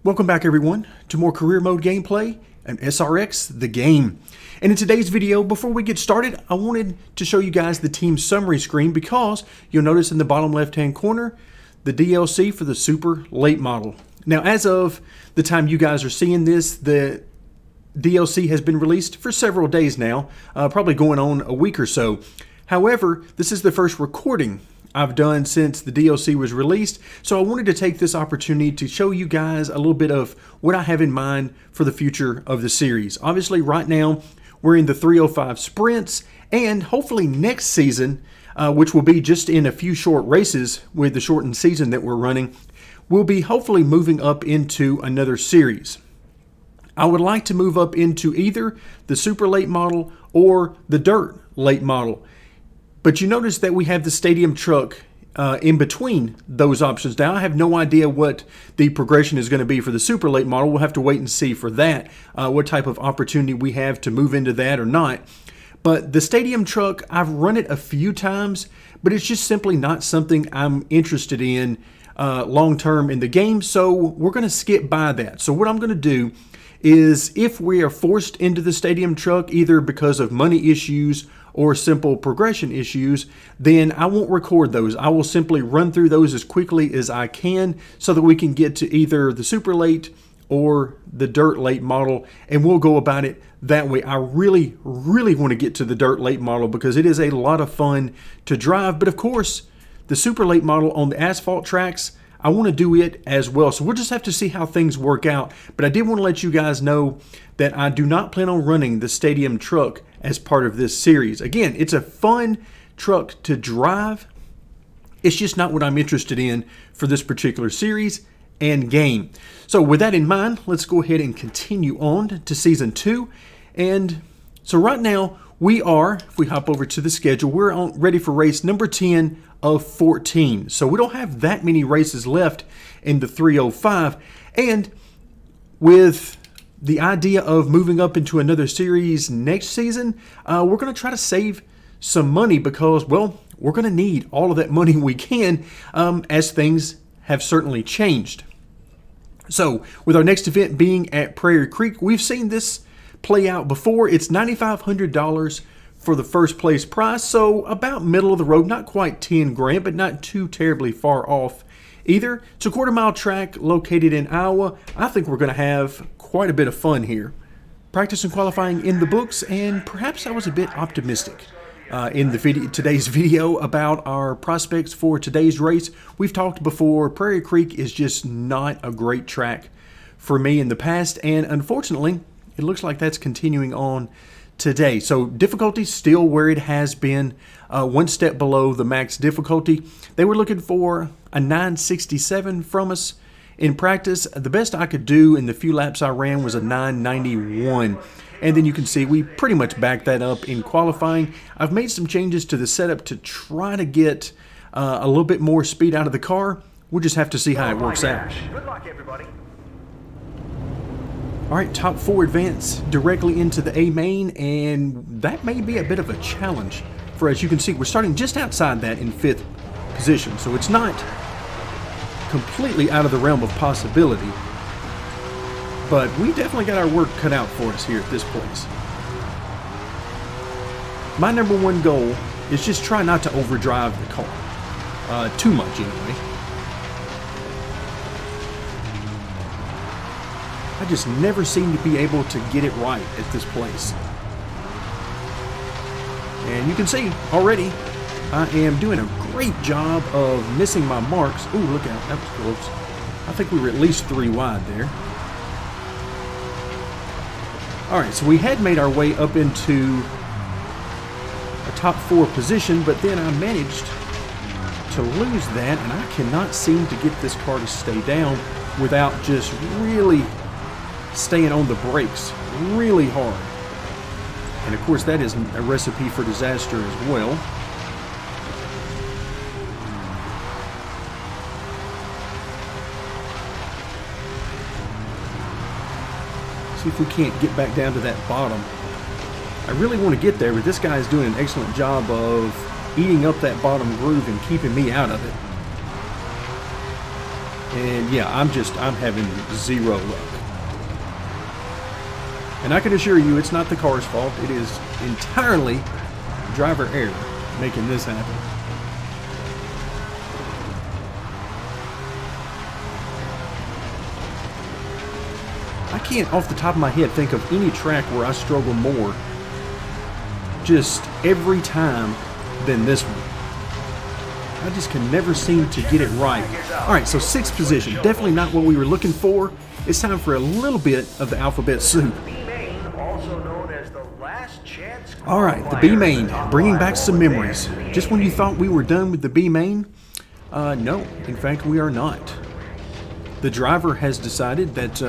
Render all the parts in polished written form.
Welcome back everyone to more career mode gameplay and SRX the game. And in today's video, before we get started, I wanted to show you guys the team summary screen because you'll notice in the bottom left hand corner the DLC for the super late model. Now as of the time you guys are seeing this, the DLC has been released for several days now, probably going on a week or so. However, this is the first recording I've done since the DLC was released, so I wanted to take this opportunity to show you guys a little bit of what I have in mind for the future of the series. Obviously, right now, we're in the 305 sprints, and hopefully next season, which will be just in a few short races with the shortened season that we're running, we'll be hopefully moving up into another series. I would like to move up into either the super late model or the dirt late model. But you notice that we have the stadium truck in between those options. Now, I have no idea what the progression is going to be for the super late model. We'll have to wait and see for that, what type of opportunity we have to move into that or not. But the stadium truck, I've run it a few times, but it's just simply not something I'm interested in long-term in the game. So we're going to skip by that. So what I'm going to do is if we are forced into the stadium truck, either because of money issues or simple progression issues, then I won't record those. I will simply run through those as quickly as I can so that we can get to either the super late or the dirt late model, and we'll go about it that way. I really want to get to the dirt late model because it is a lot of fun to drive, but of course, the super late model on the asphalt tracks, I want to do it as well. So we'll just have to see how things work out. But I did want to let you guys know that I do not plan on running the stadium truck as part of this series. Again, it's a fun truck to drive. It's just not what I'm interested in for this particular series and game. So with that in mind, let's go ahead and continue on to Season 2. And so right now, we are, if we hop over to the schedule, we're ready for race number 10 of 14. So we don't have that many races left in the 305. And with the idea of moving up into another series next season, we're going to try to save some money because, well, we're going to need all of that money we can as things have certainly changed. So with our next event being at Prairie Creek, we've seen this play out before. It's $9,500 for the first place prize, so about middle of the road, not quite 10 grand, but not too terribly far off either. It's a quarter-mile track located in Iowa. I think we're going to have quite a bit of fun here. Practice and qualifying in the books, and perhaps I was a bit optimistic in today's video about our prospects for today's race. We've talked before, Prairie Creek is just not a great track for me in the past, and unfortunately, it looks like that's continuing on today. So difficulty still where it has been, one step below the max difficulty. They were looking for a 967 from us in practice. The best I could do in the few laps I ran was a 991. And then you can see we pretty much backed that up in qualifying. I've made some changes to the setup to try to get a little bit more speed out of the car. We'll just have to see how it works out. Good luck, everybody. All right, top 4 advance directly into the A main, and that may be a bit of a challenge for, as you can see, we're starting just outside that in 5th position, so it's not completely out of the realm of possibility, but we definitely got our work cut out for us here at this place. My number one goal is just try not to overdrive the car, too much anyway. I just never seem to be able to get it right at this place. And you can see already, I am doing a great job of missing my marks. Ooh, look out, that was close. I think we were at least 3 wide there. All right, so we had made our way up into a top 4 position, but then I managed to lose that, and I cannot seem to get this car to stay down without just really staying on the brakes really hard. And of course that is a recipe for disaster as well. See if we can't get back down to that bottom. I really want to get there, but this guy is doing an excellent job of eating up that bottom groove and keeping me out of it. And yeah, I'm having zero luck. And I can assure you it's not the car's fault. It is entirely driver error making this happen. I can't off the top of my head think of any track where I struggle more just every time than this one. I just can never seem to get it right. Alright, so 6th position. Definitely not what we were looking for. It's time for a little bit of the alphabet soup. Alright, the B main, bringing back some memories. Just when you thought we were done with the B main, no, in fact we are not. The driver has decided that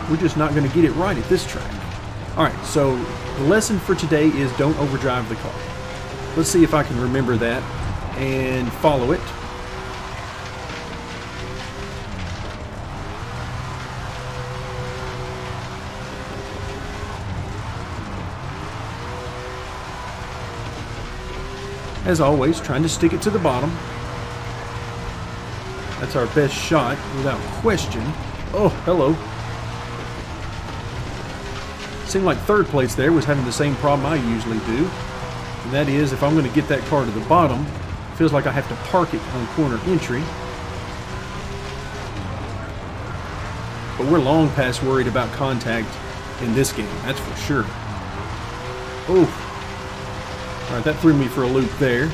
we're just not going to get it right at this track. Alright, so the lesson for today is don't overdrive the car. Let's see if I can remember that and follow it. As always, trying to stick it to the bottom. That's our best shot, without question. Oh, hello. Seemed like 3rd place there was having the same problem I usually do. And that is, if I'm going to get that car to the bottom, it feels like I have to park it on corner entry. But we're long past worried about contact in this game, that's for sure. Oh. Alright, that threw me for a loop there.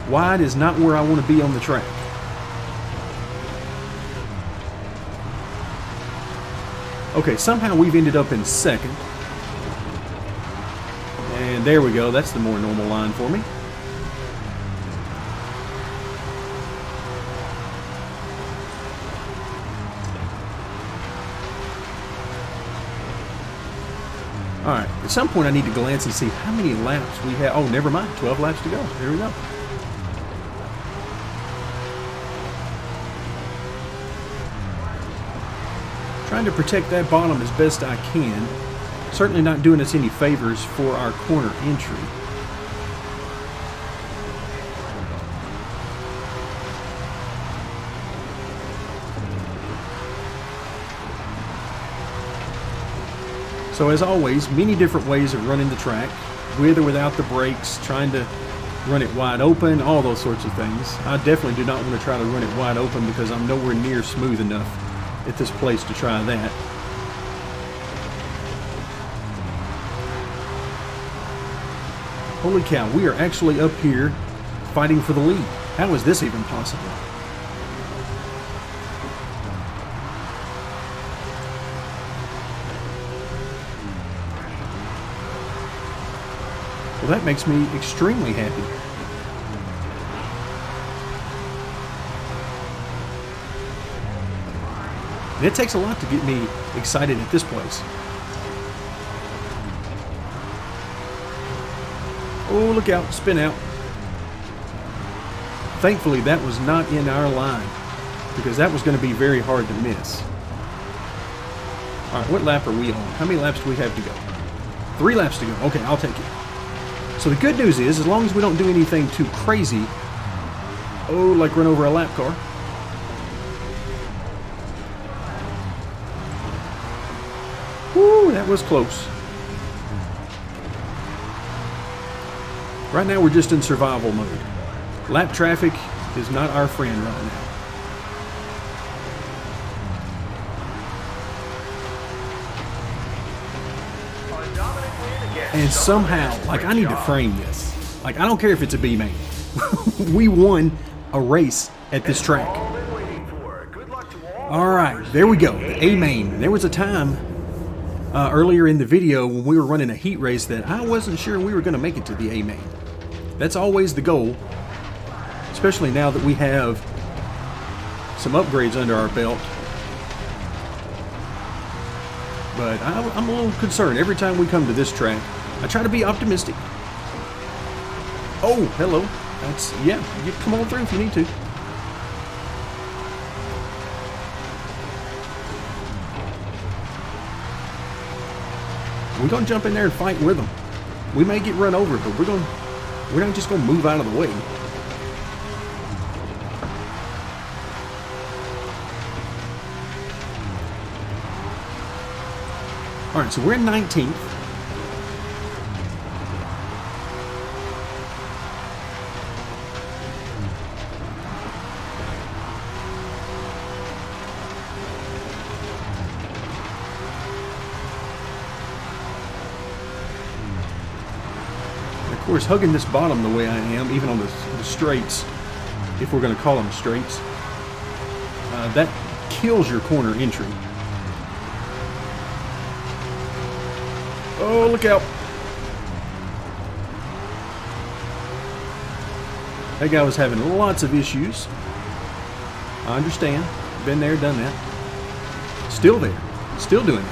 Wide is not where I want to be on the track. Okay, somehow we've ended up in 2nd. And there we go, that's the more normal line for me. Alright, at some point I need to glance and see how many laps we have. Oh, never mind, 12 laps to go. There we go. Trying to protect that bottom as best I can. Certainly not doing us any favors for our corner entry. So as always, many different ways of running the track, with or without the brakes, trying to run it wide open, all those sorts of things. I definitely do not want to try to run it wide open because I'm nowhere near smooth enough at this place to try that. Holy cow, we are actually up here fighting for the lead. How is this even possible? Well, that makes me extremely happy. And it takes a lot to get me excited at this place. Oh, look out, spin out. Thankfully, that was not in our line, because that was going to be very hard to miss. All right, what lap are we on? How many laps do we have to go? 3 laps to go. Okay, I'll take it. So the good news is, as long as we don't do anything too crazy, oh, like run over a lap car. Woo, that was close. Right now we're just in survival mode. Lap traffic is not our friend right now. And somehow, like, I need to frame this. Like, I don't care if it's a B main. We won a race at this track. Alright, there we go, the A main. There was a time earlier in the video when we were running a heat race that I wasn't sure we were going to make it to the A main. That's always the goal, especially now that we have some upgrades under our belt. But I'm a little concerned every time we come to this track. I try to be optimistic. Oh, hello. That's, yeah, you come on through if you need to. We're going to jump in there and fight with them. We may get run over, but we're going We're not just going to move out of the way. All right, so we're in 19th. Of course, hugging this bottom the way I am, even on the straights, if we're going to call them straights, that kills your corner entry. Oh, look out. That guy was having lots of issues. I understand. Been there, done that. Still there. Still doing it.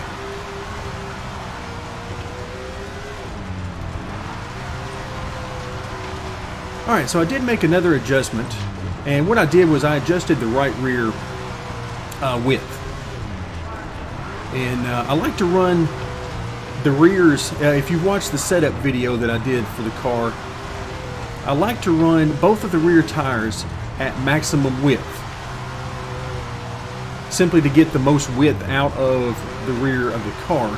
Alright, so I did make another adjustment. And what I did was I adjusted the right rear width. And I like to run the rears, if you watch the setup video that I did for the car, I like to run both of the rear tires at maximum width, simply to get the most width out of the rear of the car,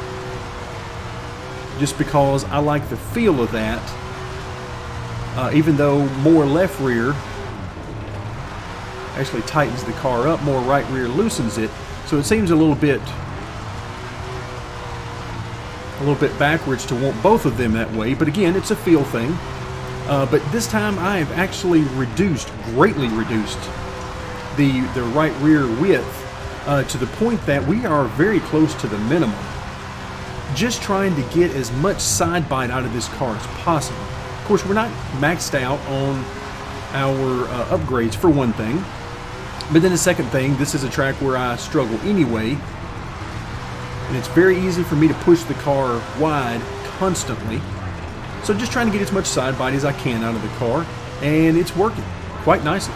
just because I like the feel of that, even though more left rear actually tightens the car up, more right rear loosens it, so it seems a little bit backwards to want both of them that way, but again, it's a feel thing. But this time I have actually greatly reduced the right rear width to the point that we are very close to the minimum. Just trying to get as much side bite out of this car as possible. Of course, we're not maxed out on our upgrades for one thing, but then the second thing, this is a track where I struggle anyway. And it's very easy for me to push the car wide constantly. So just trying to get as much side bite as I can out of the car. And it's working quite nicely.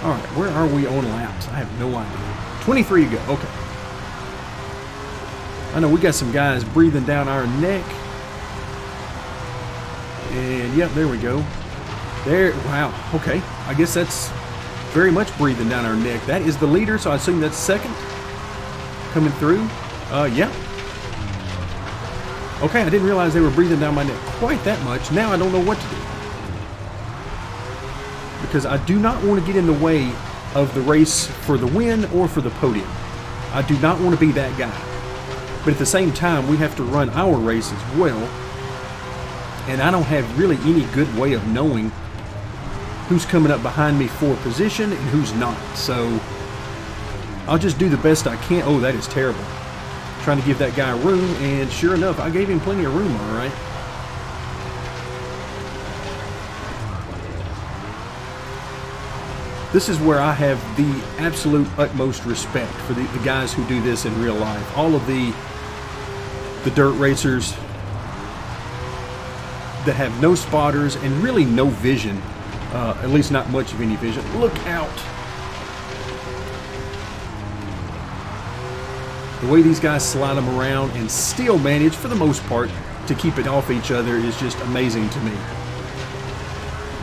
Alright, where are we on laps? I have no idea. 23 to go, okay. I know we got some guys breathing down our neck. And yep, there we go. There, wow, okay. I guess that's very much breathing down our neck. That is the leader, so I assume that's second. Coming through. Yeah. Okay, I didn't realize they were breathing down my neck quite that much. Now I don't know what to do. Because I do not want to get in the way of the race for the win or for the podium. I do not want to be that guy. But at the same time, we have to run our race as well. And I don't have really any good way of knowing who's coming up behind me for position and who's not. So I'll just do the best I can. Oh, that is terrible. Trying to give that guy room, and sure enough, I gave him plenty of room, all right. This is where I have the absolute utmost respect for the guys who do this in real life. All of the dirt racers that have no spotters and really no vision, at least not much of any vision. Look out. The way these guys slide them around and still manage, for the most part, to keep it off each other is just amazing to me.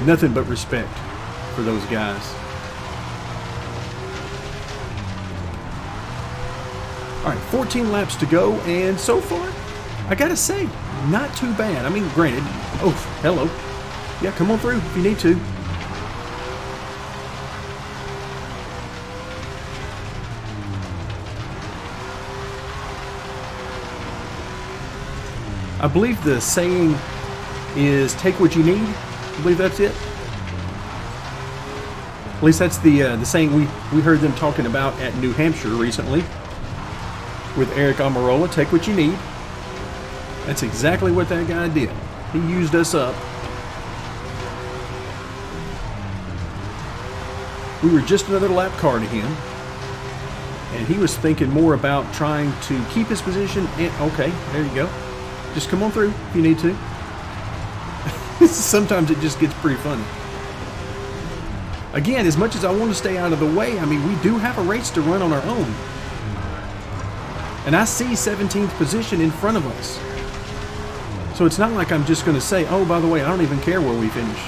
Nothing but respect for those guys. All right, 14 laps to go, and so far, I gotta say, not too bad. I mean, granted, oh, hello. Yeah, come on through if you need to. I believe the saying is take what you need. I believe that's it. At least that's the saying we heard them talking about at New Hampshire recently with Eric Amarola. Take what you need. That's exactly what that guy did. He used us up. We were just another lap car to him, and he was thinking more about trying to keep his position. And okay, there you go. Just come on through if you need to. Sometimes it just gets pretty funny. Again, as much as I want to stay out of the way, I mean, we do have a race to run on our own. And I see 17th position in front of us. So it's not like I'm just going to say, oh, by the way, I don't even care where we finish.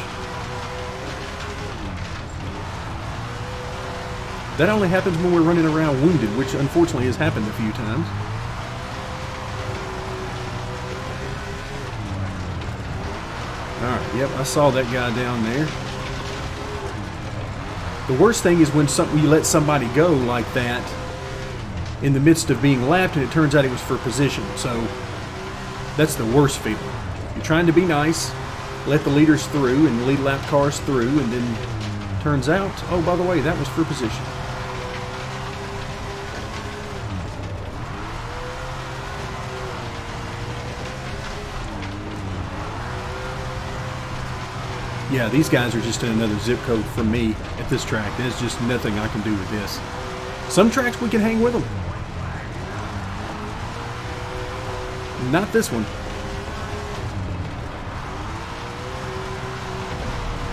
That only happens when we're running around wounded, which unfortunately has happened a few times. Alright, yep, I saw that guy down there. The worst thing is when you let somebody go like that in the midst of being lapped and it turns out it was for position. So that's the worst feeling. You're trying to be nice, let the leaders through and lead lap cars through, and then turns out, oh, by the way, that was for position. Yeah, these guys are just in another zip code from me at this track. There's just nothing I can do with this. Some tracks we can hang with them. Not this one.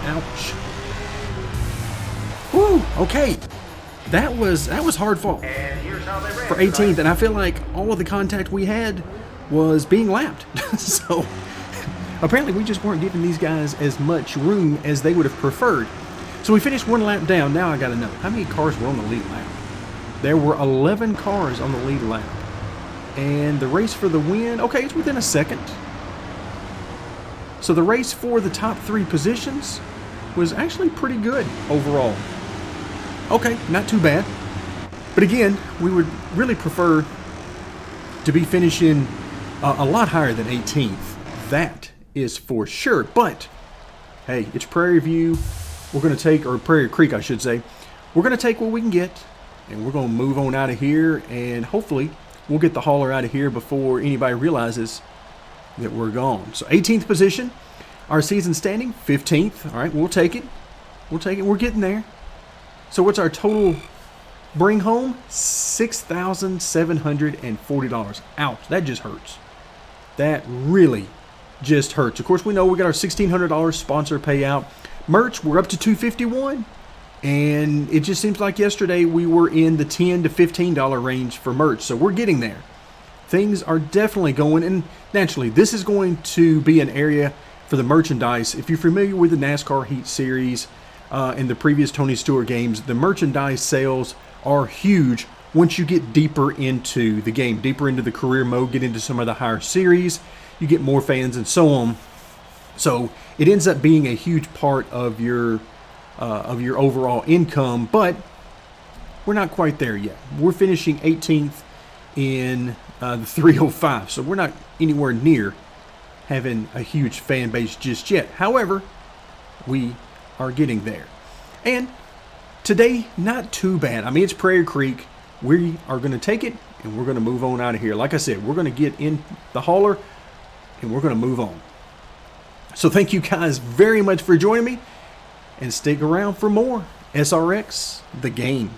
Ouch. Whew, okay. That was hard fought for 18th, and I feel like all of the contact we had was being lapped. So apparently we just weren't giving these guys as much room as they would have preferred. So we finished one lap down. Now I got to know, how many cars were on the lead lap? There were 11 cars on the lead lap. And the race for the win, okay, it's within a second. So the race for the top 3 positions was actually pretty good overall. Okay, not too bad. But again, we would really prefer to be finishing a lot higher than 18th. That is for sure. But hey, it's Prairie View. We're going to take, or Prairie Creek, I should say. We're going to take what we can get, and we're going to move on out of here, and hopefully we'll get the hauler out of here before anybody realizes that we're gone. So 18th position, our season standing, 15th. All right, we'll take it. We'll take it. We're getting there. So what's our total bring home? $6,740. Ouch, that just hurts. That really just hurts. Of course, we know we got our $1,600 sponsor payout. Merch, we're up to $251. And it just seems like yesterday we were in the $10 to $15 range for merch. So we're getting there. Things are definitely going. And naturally, this is going to be an area for the merchandise. If you're familiar with the NASCAR Heat Series and the previous Tony Stewart games, the merchandise sales are huge once you get deeper into the game, deeper into the career mode, get into some of the higher series, you get more fans and so on. So it ends up being a huge part of your overall income, but we're not quite there yet. We're finishing 18th in the 305, so we're not anywhere near having a huge fan base just yet. However, we are getting there. And today, not too bad. I mean, it's Prairie Creek. We are going to take it, and we're going to move on out of here. Like I said, we're going to get in the hauler, and we're going to move on. So thank you guys very much for joining me, and stick around for more SRX, the game.